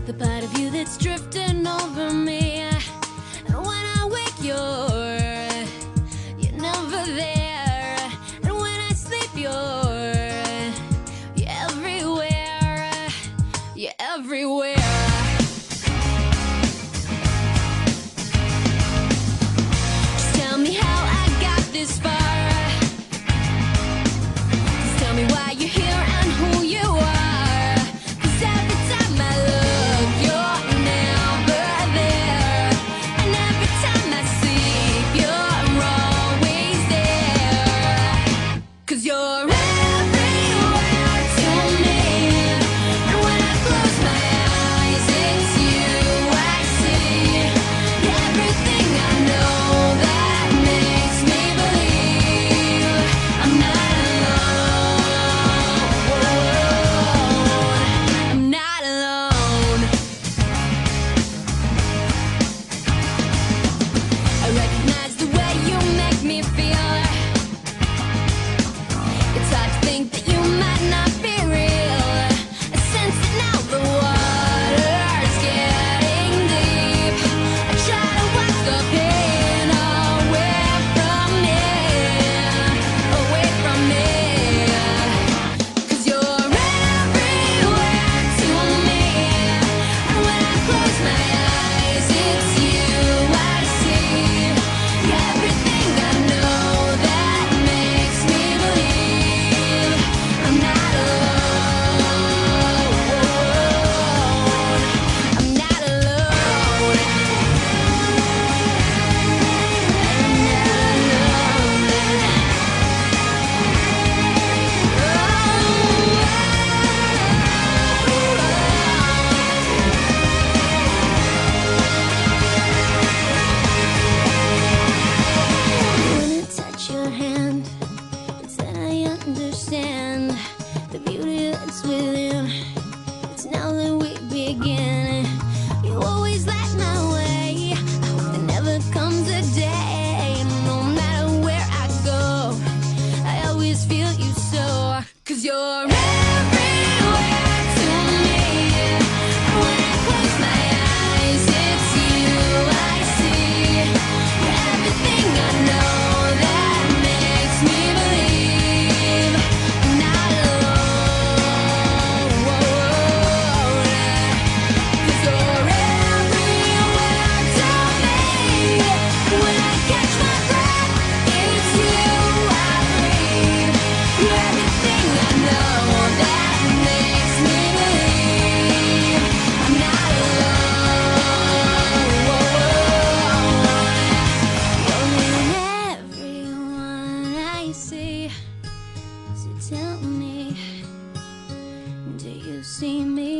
the part of you that's drifting over me. And when I wake, you're never there. And when I sleep, you're everywhere. You're everywhere. Just tell me how I got this far. Just tell me why you're here and who you are. 'Cause every time I look, you're never there. And every time I sleep, you're always there. 'Cause you're everywhere to me. And when I close my eyes, it's you I see. Everything I know that makes me believe I'm not alone. I'm not alone. I recognize the way you make me feel. It's hard to think that you might not be real. I sense that now the water's getting deep. I try to wash the pain away from me, away from me. 'Cause you're everywhere to me. And when I close my eyes, it's you I see. Everything I know that makes me believe I'm not alone. I'm not alone. When I touch your hand, it's then I understand the beauty that's within. It's now that we begin. You always light my way. I hope there never comes a day, no matter where I go, I always feel you so. 'Cause you're everywhere to me. And when I close my eyes, it's you I see. Everything I know that makes me believe I'm not alone. 'Cause you're everywhere to me. And when I catch my breath, it's you I breathe. You're everything I know that makes me believe I'm not alone. You're in everyone I see. So tell me, do you see me?